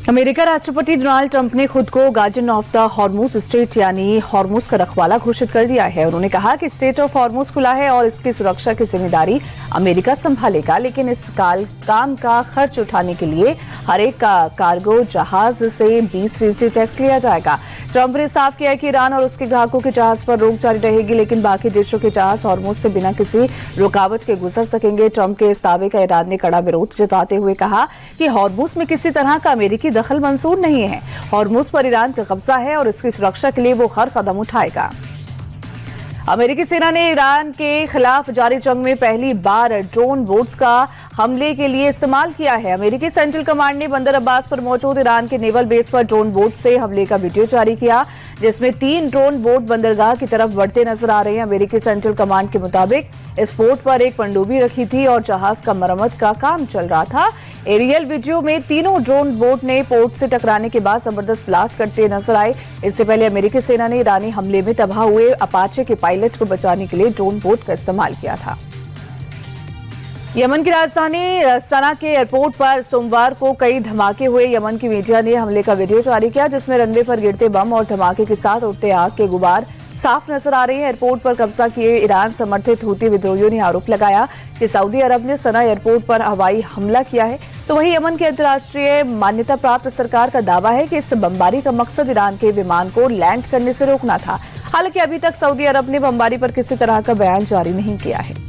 America राष्ट्रपति Donald Trump ने खुद को guardian of the Hormuz strait यानी हॉर्मुज का रखवाला घोषित कर दिया है। उन्होंने कहा कि स्ट्रेट ऑफ हॉर्मुज खुला है और इसकी सुरक्षा की जिम्मेदारी अमेरिका संभालेगा, लेकिन इस काम का खर्च उठाने के लिए हर एक कार्गो जहाज से 20% टैक्स लिया जाएगा। ट्रंप ने साफ किया कि ईरान और उसके ग्राहकों के जहाज पर रोक जारी रहेगी, लेकिन बाकी देशों के जहाज हॉर्मुज से बिना किसी रुकावट के गुजर सकेंगे। ट्रंप के इस दावे का ईरान ने कड़ा विरोध जताते हुए कहा कि हॉर्मुज में किसी तरह का अमेरिकी दखल मंजूर नहीं है। हॉर्मुज पर ईरान का कब्जा है और इसकी सुरक्षा के लिए वो हर कदम उठाएगा। अमेरिकी सेना ने ईरान के खिलाफ जारी जंग में पहली बार ड्रोन बोट्स का हमले के लिए इस्तेमाल किया है। अमेरिकी सेंट्रल कमांड ने बंदर अब्बास पर मौजूद ईरान के नेवल बेस पर ड्रोन बोट से हमले का वीडियो जारी किया, जिसमें 3 ड्रोन बोट बंदरगाह की तरफ बढ़ते नजर आ रहे हैं। अमेरिकी सेंट्रल कमांड के मुताबिक इस बोट पर एक पनडुब्बी रखी थी और जहाज का मरम्मत का काम चल रहा था। एरियल वीडियो में तीनों ड्रोन बोट ने पोर्ट से टकराने के बाद जबरदस्त ब्लास्ट करते नजर आए। इससे पहले अमेरिकी सेना ने ईरानी हमले में तबाह हुए अपाचे के पायलट को बचाने के लिए ड्रोन बोट का इस्तेमाल किया था। यमन की राजधानी सना के एयरपोर्ट पर सोमवार को कई धमाके हुए। यमन की मीडिया ने हमले का वीडियो जारी किया, जिसमें रनवे पर गिरते बम और धमाके के साथ उड़ते आग के गुबार साफ नजर आ रहे हैं। एयरपोर्ट पर कब्जा किए ईरान समर्थित हूती विद्रोहियों ने आरोप लगाया कि सऊदी अरब ने सना एयरपोर्ट पर हवाई हमला किया है। तो वहीं यमन की अंतर्राष्ट्रीय मान्यता प्राप्त सरकार का दावा है कि इस बमबारी का मकसद ईरान के विमान को लैंड करने से रोकना था। हालांकि अभी तक सऊदी अरब ने बमबारी पर किसी तरह का बयान जारी नहीं किया है।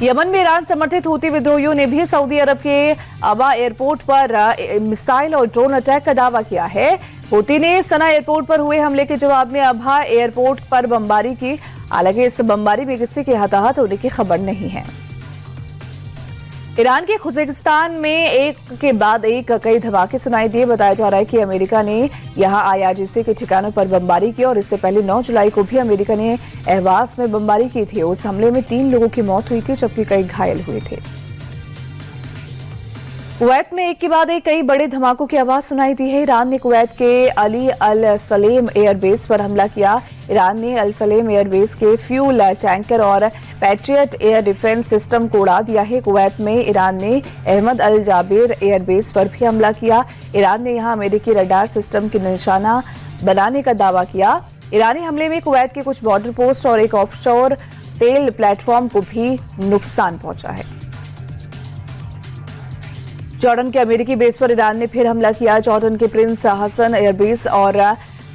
यमन में ईरान समर्थित हूती विद्रोहियों ने भी सऊदी अरब के अबा एयरपोर्ट पर मिसाइल और ड्रोन अटैक का दावा किया है। हूती ने सना एयरपोर्ट पर हुए हमले के जवाब में अबा एयरपोर्ट पर बमबारी की। हालांकि इस बमबारी में किसी के हताहत होने की खबर नहीं है। ईरान के खुजेकिस्तान में एक के बाद एक कई धमाके सुनाई दिए। बताया जा रहा है कि अमेरिका ने यहां IRGC के ठिकानों पर बमबारी की और इससे पहले 9 जुलाई को भी अमेरिका ने अहवाज में बमबारी की थी। उस हमले में 3 लोगों की मौत हुई थी, जबकि कई घायल हुए थे। कुवैत में एक के बाद एक कई बड़े धमाकों की आवाज सुनाई दी है। ईरान ने कुवैत के अली अल सलेम एयरबेस पर हमला किया। ईरान ने अल सलेम एयरबेस के फ्यूल टैंकर और पैट्रियट एयर डिफेंस सिस्टम को उड़ा दिया है। कुवैत में ईरान ने अहमद अल जाबेर एयरबेस पर भी हमला किया। ईरान ने यहां अमेरिकी रडार सिस्टम की निशाना बनाने का दावा किया। ईरानी हमले में कुवैत के कुछ बॉर्डर पोस्ट और एक ऑफशोर तेल प्लेटफॉर्म को भी नुकसान पहुंचा है। जॉर्डन के अमेरिकी बेस पर ईरान ने फिर हमला किया। जॉर्डन के प्रिंस हसन एयरबेस और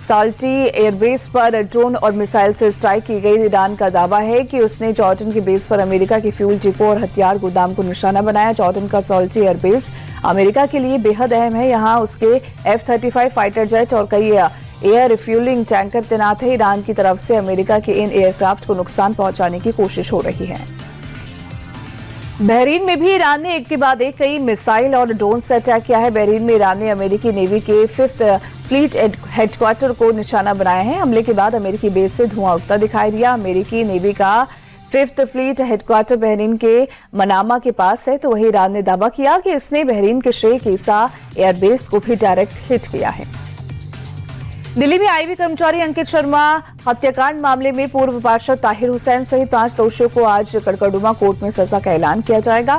साल्टी एयरबेस पर ड्रोन और मिसाइल से स्ट्राइक की गई। ईरान का दावा है कि उसने जॉर्डन के बेस पर अमेरिका के फ्यूल डिपो और हथियार गोदाम को निशाना बनाया। जॉर्डन का साल्टी एयरबेस अमेरिका के लिए बेहद अहम है। यहाँ उसके F-35 फाइटर जेट और कई एयर रिफ्यूलिंग टैंकर तैनात है। ईरान की तरफ से अमेरिका के इन एयरक्राफ्ट को नुकसान पहुंचाने की कोशिश हो रही है। बहरीन में भी ईरान ने एक के बाद एक कई मिसाइल और ड्रोन से अटैक किया है। बहरीन में ईरान ने अमेरिकी नेवी के 5th फ्लीट हेडक्वार्टर को निशाना बनाया है। हमले के बाद अमेरिकी बेस से धुआं उठता दिखाई दिया। अमेरिकी नेवी का 5th फ्लीट हेडक्वार्टर बहरीन के मनामा के पास है। तो वहीं ईरान ने दावा किया कि उसने बहरीन के शेख ईसा एयरबेस को भी डायरेक्ट हिट किया है। दिल्ली में आईबी कर्मचारी अंकित शर्मा हत्याकांड मामले में पूर्व पार्षद ताहिर हुसैन सहित 5 दोषियों को आज कड़कड़डुमा कोर्ट में सजा का ऐलान किया जाएगा।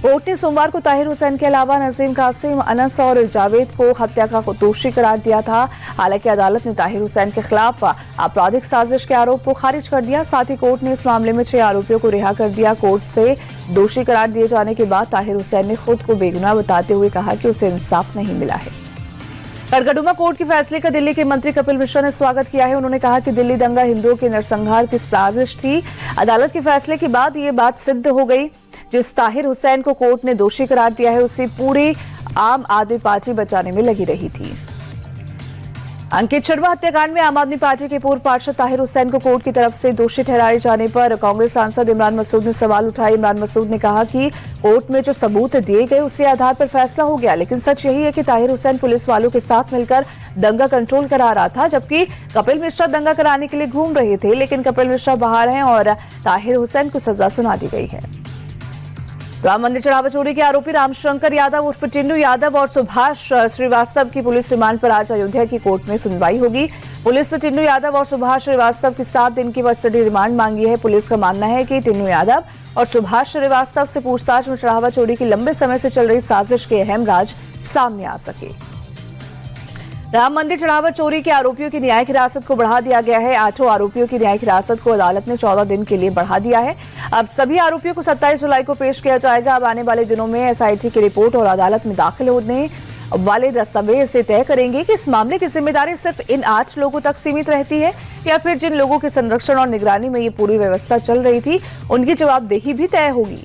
कोर्ट ने सोमवार को ताहिर हुसैन के अलावा नजीम कासिम, अनस और जावेद को हत्या का दोषी करार दिया था। हालांकि अदालत ने ताहिर हुसैन के खिलाफ आपराधिक साजिश के आरोप को खारिज कर दिया। साथ ही कोर्ट ने इस मामले में 6 आरोपियों को रिहा कर दिया। कोर्ट से दोषी करार दिए जाने के बाद ताहिर हुसैन ने खुद को बेगुनाह बताते हुए कहा कि उसे इंसाफ नहीं मिला है। कड़कड़डुमा कोर्ट के फैसले का दिल्ली के मंत्री कपिल मिश्रा ने स्वागत किया है। उन्होंने कहा कि दिल्ली दंगा हिंदुओं के नरसंहार की साजिश थी। अदालत के फैसले के बाद ये बात सिद्ध हो गई। जिस ताहिर हुसैन को कोर्ट ने दोषी करार दिया है, उसे पूरी आम आदमी पार्टी बचाने में लगी रही थी। अंकित शर्मा हत्याकांड में आम आदमी पार्टी के पूर्व पार्षद ताहिर हुसैन को कोर्ट की तरफ से दोषी ठहराए जाने पर कांग्रेस सांसद इमरान मसूद ने सवाल उठाए। इमरान मसूद ने कहा कि कोर्ट में जो सबूत दिए गए उसी आधार पर फैसला हो गया, लेकिन सच यही है कि ताहिर हुसैन पुलिस वालों के साथ मिलकर दंगा कंट्रोल करा रहा था, जबकि कपिल मिश्रा दंगा कराने के लिए घूम रहे थे। लेकिन कपिल मिश्रा बाहर हैं और ताहिर हुसैन को सजा सुना दी गई है। राम मंदिर चढ़ावा चोरी के आरोपी रामशंकर यादव उर्फ टिन्नू यादव और सुभाष श्रीवास्तव की पुलिस रिमांड पर आज अयोध्या की कोर्ट में सुनवाई होगी। पुलिस ने टिन्नू यादव और सुभाष श्रीवास्तव की 7 दिन की कस्टडी रिमांड मांगी है। पुलिस का मानना है कि टिन्नू यादव और सुभाष श्रीवास्तव से पूछताछ में चढ़ावा चोरी की लंबे समय से चल रही साजिश के अहम राज सामने आ सके। राम मंदिर चढ़ावा चोरी के आरोपियों की न्यायिक हिरासत को बढ़ा दिया गया है। 8 आरोपियों की न्यायिक हिरासत को अदालत ने 14 दिन के लिए बढ़ा दिया है। अब सभी आरोपियों को 27 जुलाई को पेश किया जाएगा। अब आने वाले दिनों में एसआईटी की रिपोर्ट और अदालत में दाखिल होने वाले दस्तावेज से तय करेंगे कि इस मामले की जिम्मेदारी सिर्फ इन 8 लोगों तक सीमित रहती है या फिर जिन लोगों के संरक्षण और निगरानी में ये पूरी व्यवस्था चल रही थी उनकी जवाबदेही भी तय होगी।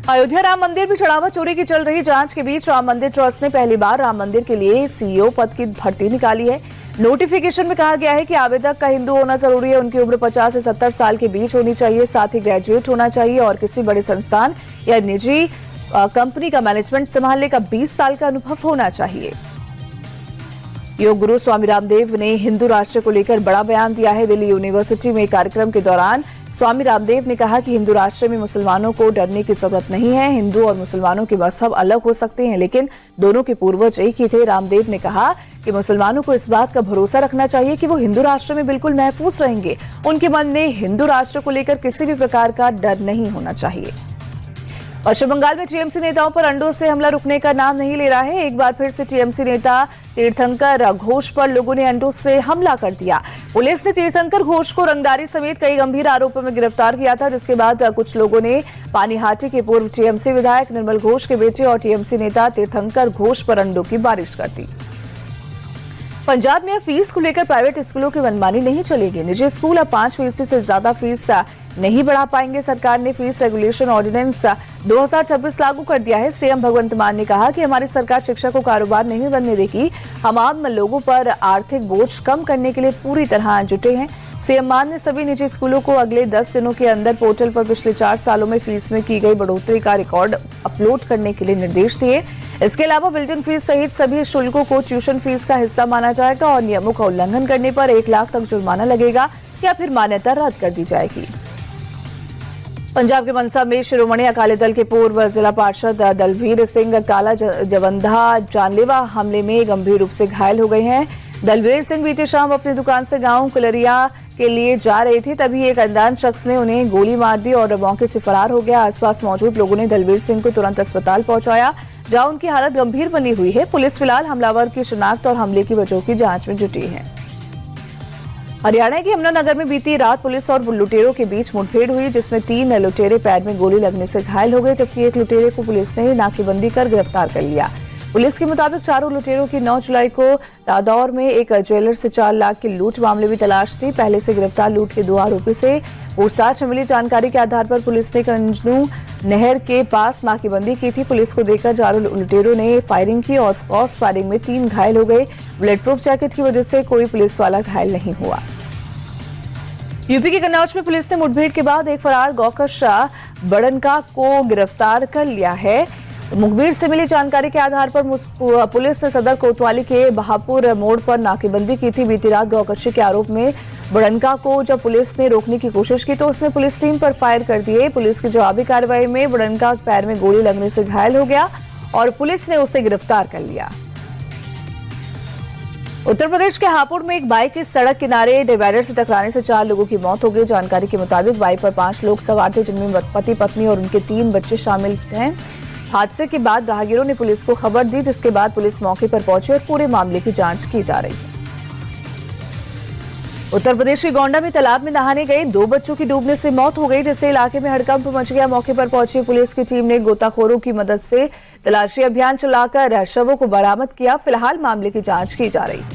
अयोध्या राम मंदिर में चढ़ावा चोरी की चल रही जांच के बीच राम मंदिर ट्रस्ट ने पहली बार राम मंदिर के लिए सीईओ पद की भर्ती निकाली है। नोटिफिकेशन में कहा गया है कि आवेदक का हिंदू होना जरूरी है, उनकी उम्र 50 से 70 साल के बीच होनी चाहिए, साथ ही ग्रेजुएट होना चाहिए और किसी बड़े संस्थान या निजी कंपनी का मैनेजमेंट संभालने का 20 साल का अनुभव होना चाहिए। योग गुरु स्वामी रामदेव ने हिंदू राष्ट्र को लेकर बड़ा बयान दिया है। दिल्ली यूनिवर्सिटी में कार्यक्रम के दौरान स्वामी रामदेव ने कहा कि हिंदू राष्ट्र में मुसलमानों को डरने की जरूरत नहीं है। हिंदू और मुसलमानों के मजहब अलग हो सकते हैं लेकिन दोनों के पूर्वज एक ही थे। रामदेव ने कहा कि मुसलमानों को इस बात का भरोसा रखना चाहिए कि वो हिंदू राष्ट्र में बिल्कुल महफूज रहेंगे। उनके मन में हिंदू राष्ट्र को लेकर किसी भी प्रकार का डर नहीं होना चाहिए। पश्चिम बंगाल में टीएमसी नेताओं पर अंडों से हमला रुकने का नाम नहीं ले रहा है। एक बार फिर से टीएमसी नेता तीर्थंकर घोष पर लोगों ने अंडों से हमला कर दिया। पुलिस ने तीर्थंकर घोष को रंगदारी समेत कई गंभीर आरोपों में गिरफ्तार किया था, जिसके बाद कुछ लोगों ने पानीहाटी के पूर्व टीएमसी विधायक निर्मल घोष के बेटे और टीएमसी नेता तीर्थंकर घोष पर अंडों की बारिश कर दी। पंजाब में फीस को लेकर प्राइवेट स्कूलों की मनमानी नहीं चलेगी। निजी स्कूल अब 5% से ज्यादा फीस नहीं बढ़ा पाएंगे। सरकार ने फीस रेगुलेशन ऑर्डिनेंस 2026 लागू कर दिया है। सीएम भगवंत मान ने कहा कि हमारी सरकार शिक्षा को कारोबार नहीं बनने देगी। हम आम लोगों पर आर्थिक बोझ कम करने के लिए पूरी तरह जुटे हैं। सीएम मान ने सभी निजी स्कूलों को अगले 10 दिनों के अंदर पोर्टल पर पिछले 4 सालों में फीस में की गई बढ़ोतरी का रिकॉर्ड अपलोड करने के लिए निर्देश दिए। इसके अलावा बिल्ट इन फीस सहित सभी शुल्कों को ट्यूशन फीस का हिस्सा माना जाएगा और नियमों का उल्लंघन करने पर 1 लाख तक जुर्माना लगेगा या फिर मान्यता रद्द कर दी जाएगी। पंजाब के मनसा में शिरोमणि अकाली दल के पूर्व जिला पार्षद दलवीर सिंह काला जवंधा जानलेवा हमले में गंभीर रूप से घायल हो गए हैं। दलवीर सिंह बीती शाम अपनी दुकान से गांव कुलरिया के लिए जा रहे थे, तभी एक अनजान शख्स ने उन्हें गोली मार दी और मौके से फरार हो गया। आसपास मौजूद लोगों ने दलवीर सिंह को तुरंत अस्पताल पहुंचाया, जहां उनकी हालत गंभीर बनी हुई है। पुलिस फिलहाल हमलावर की शिनाख्त और हमले की वजहों की जांच में जुटी है। हरियाणा के यमुनानगर में बीती रात पुलिस और लुटेरों के बीच मुठभेड़ हुई, जिसमें 3 लुटेरे पैर में गोली लगने से घायल हो गए, जबकि एक लुटेरे को पुलिस ने नाकेबंदी कर गिरफ्तार कर लिया। पुलिस के मुताबिक चारों लुटेरों की 9 जुलाई को रादौर में एक ज्वेलर से 4 लाख की लूट मामले में तलाश थी। पहले से गिरफ्तार लूट के 2 आरोपी से पूछताछ में मिली जानकारी के आधार पर पुलिस ने कंजनू नहर के पास नाकेबंदी की थी। पुलिस को देखकर चारों लुटेरों ने फायरिंग की और क्रॉस फायरिंग में 3 घायल हो गए। बुलेट प्रूफ जैकेट की वजह से कोई पुलिस वाला घायल नहीं हुआ। यूपी के कन्नौज में पुलिस ने मुठभेड़ के बाद एक फरार गौकश बड़नका को गिरफ्तार कर लिया है। मुखबिर से मिली जानकारी के आधार पर पुलिस ने सदर कोतवाली के बहापुर मोड़ पर नाकेबंदी की थी। बीती रात गौकशी के आरोप में बड़नका को जब पुलिस ने रोकने की कोशिश की तो उसने पुलिस टीम पर फायर कर दिए। पुलिस की जवाबी कार्रवाई में बड़नका पैर में गोली लगने से घायल हो गया और पुलिस ने उसे गिरफ्तार कर लिया। उत्तर प्रदेश के हापुड़ में एक बाइक की सड़क किनारे डिवाइडर से टकराने से 4 लोगों की मौत हो गई। जानकारी के मुताबिक बाइक पर 5 लोग सवार थे, जिनमें पति पत्नी और उनके 3 बच्चे शामिल हैं। हादसे के बाद राहगीरों ने पुलिस को खबर दी, जिसके बाद पुलिस मौके पर पहुंची और पूरे मामले की जांच की जा रही है। उत्तर प्रदेश के गोंडा में तालाब में नहाने गए 2 बच्चों की डूबने से मौत हो गई, जिससे इलाके में हड़कंप मच गया। मौके पर पहुंची पुलिस की टीम ने गोताखोरों की मदद से तलाशी अभियान चलाकर शवों को बरामद किया। फिलहाल मामले की जांच की जा रही है।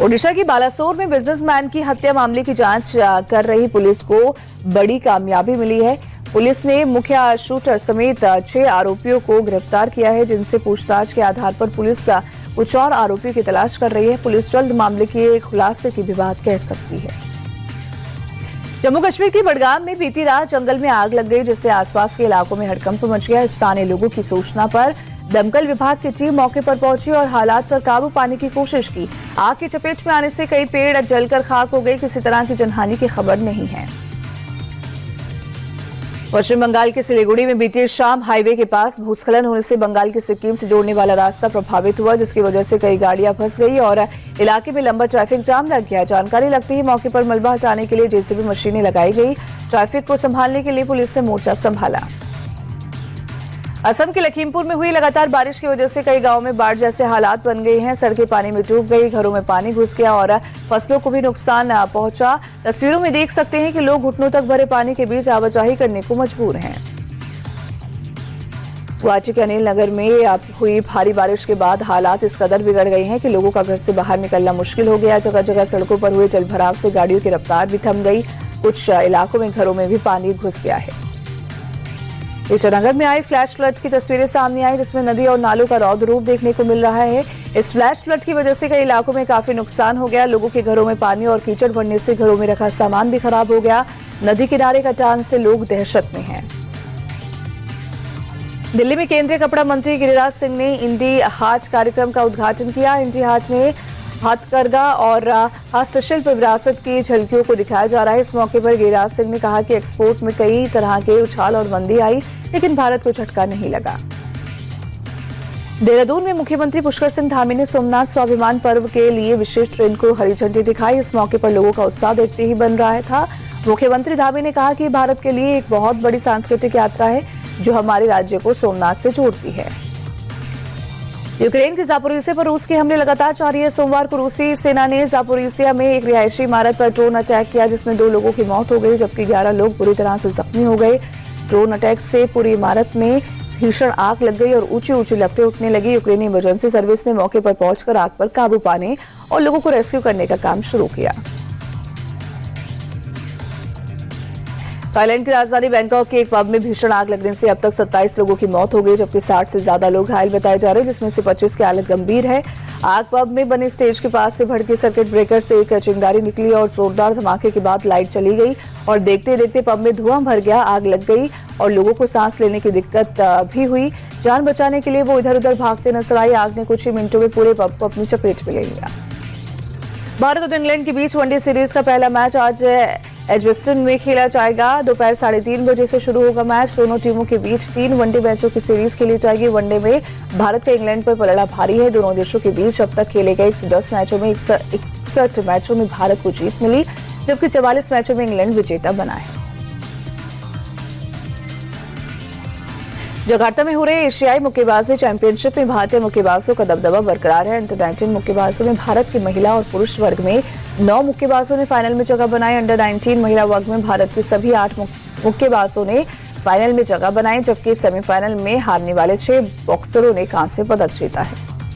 ओडिशा की बालासोर में बिजनेसमैन की हत्या मामले की जांच कर रही पुलिस को बड़ी कामयाबी मिली है। पुलिस ने मुख्य शूटर समेत 6 आरोपियों को गिरफ्तार किया है, जिनसे पूछताछ के आधार पर पुलिस कुछ और आरोपियों की तलाश कर रही है। पुलिस जल्द मामले के खुलासे की भी बात कह सकती है। जम्मू कश्मीर के बडगाम में बीती रात जंगल में आग लग गई, जिससे आसपास के इलाकों में हड़कंप मच गया। स्थानीय लोगों की सूचना पर दमकल विभाग की टीम मौके पर पहुंची और हालात पर काबू पाने की कोशिश की। आग की चपेट में आने से कई पेड़ जलकर खाक हो गए। किसी तरह की जनहानि की खबर नहीं है। पश्चिम बंगाल के सिलीगुड़ी में बीती शाम हाईवे के पास भूस्खलन होने से बंगाल के सिक्किम से जोड़ने वाला रास्ता प्रभावित हुआ, जिसकी वजह से कई गाड़ियां फंस गई और इलाके में लंबा ट्रैफिक जाम लग गया। जानकारी लगती ही मौके पर मलबा हटाने के लिए जेसीबी मशीनें लगाई गई। ट्रैफिक को संभालने के लिए पुलिस ने मोर्चा संभाला। असम के लखीमपुर में हुई लगातार बारिश की वजह से कई गांवों में बाढ़ जैसे हालात बन गए हैं। सड़कें पानी में डूब गई, घरों में पानी घुस गया और फसलों को भी नुकसान पहुंचा। तस्वीरों में देख सकते हैं कि लोग घुटनों तक भरे पानी के बीच आवाजाही करने को मजबूर हैं। गुवाहाटी के अनिल नगर में हुई भारी बारिश के बाद हालात इस कदर बिगड़ गए हैं कि लोगों का घर से बाहर निकलना मुश्किल हो गया। जगह जगह सड़कों पर हुए जलभराव से गाड़ियों की रफ्तार भी थम गई। कुछ इलाकों में घरों में भी पानी घुस गया है। ईटानगर में आई फ्लैश फ्लड की तस्वीरें सामने आई, जिसमें नदी और नालों का रौद्र रूप देखने को मिल रहा है। इस फ्लैश फ्लड की वजह से कई इलाकों में काफी नुकसान हो गया। लोगों के घरों में पानी और कीचड़ भरने से घरों में रखा सामान भी खराब हो गया। नदी किनारे कटान से लोग दहशत में हैं। दिल्ली में केंद्रीय कपड़ा मंत्री गिरिराज सिंह ने इंडी हाट कार्यक्रम का उद्घाटन किया। इंडी हाट में हाथकरघा और हस्तशिल्प विरासत की झलकियों को दिखाया जा रहा है। इस मौके पर गिरिराज सिंह ने कहा कि एक्सपोर्ट में कई तरह के उछाल और मंदी आई, लेकिन भारत को झटका नहीं लगा। देहरादून में मुख्यमंत्री पुष्कर सिंह धामी ने सोमनाथ स्वाभिमान पर्व के लिए विशेष ट्रेन को हरी झंडी दिखाई। इस मौके पर लोगों का उत्साह देखते ही बन रहा था। मुख्यमंत्री धामी ने कहा कि भारत के लिए एक बहुत बड़ी सांस्कृतिक यात्रा है जो हमारे राज्य को सोमनाथ से जोड़ती है। यूक्रेन के जापोरिजिया पर रूस के हमले लगातार जारी है। सोमवार को रूसी सेना ने जापोरिजिया में एक रिहायशी इमारत पर ड्रोन अटैक किया, जिसमें 2 लोगों की मौत हो गई जबकि 11 लोग बुरी तरह से जख्मी हो गए। ड्रोन अटैक से पूरी इमारत में भीषण आग लग गई और ऊंची ऊंची लपटें उठने लगी। यूक्रेनी इमरजेंसी सर्विस ने मौके पर पहुंचकर आग पर काबू पाने और लोगों को रेस्क्यू करने का काम शुरू किया। थाईलैंड की राजधानी बैंकॉक के एक पब में भीषण आग लगने से अब तक 27 लोगों की मौत हो गई जबकि 60 से ज्यादा लोग घायल बताए जा रहे हैं, जिसमें से 25 की हालत गंभीर है। आग पब में बने स्टेज के पास से भड़के सर्किट ब्रेकर से एक चिंगारी निकली और जोरदार धमाके के बाद लाइट चली गई और देखते देखते पब में धुआं भर गया। आग लग गई और लोगों को सांस लेने की दिक्कत भी हुई। जान बचाने के लिए वो इधर उधर भागते नजर आए। आग ने कुछ ही मिनटों में पूरे पब को अपनी चपेट में ले लिया। भारत और इंग्लैंड के बीच वनडे सीरीज का पहला मैच आज एजबेस्टन में खेला जाएगा। दोपहर 3:30 बजे से शुरू होगा मैच। दोनों टीमों के बीच 3 वनडे मैचों की सीरीज खेली जाएगी। वनडे में भारत का इंग्लैंड पर पलड़ा भारी है। दोनों देशों के बीच अब तक खेले गए 110 मैचों में 61 मैचों में भारत को जीत मिली, जबकि 44 मैचों में इंग्लैंड विजेता बना है। जकार्ता में हो रहे एशियाई मुक्केबाजी चैंपियनशिप में भारतीय मुक्केबाजों का दबदबा बरकरार है। अंडर 19 मुक्केबाजों में भारत की महिला और पुरुष वर्ग में 9 मुक्केबाजों ने फाइनल में जगह बनाई। अंडर 19 महिला वर्ग में भारत के सभी 8 मुक्केबाजों ने फाइनल में जगह बनाई, जबकि सेमीफाइनल में हारने वाले 6 बॉक्सरों ने कांस्य पदक जीता है।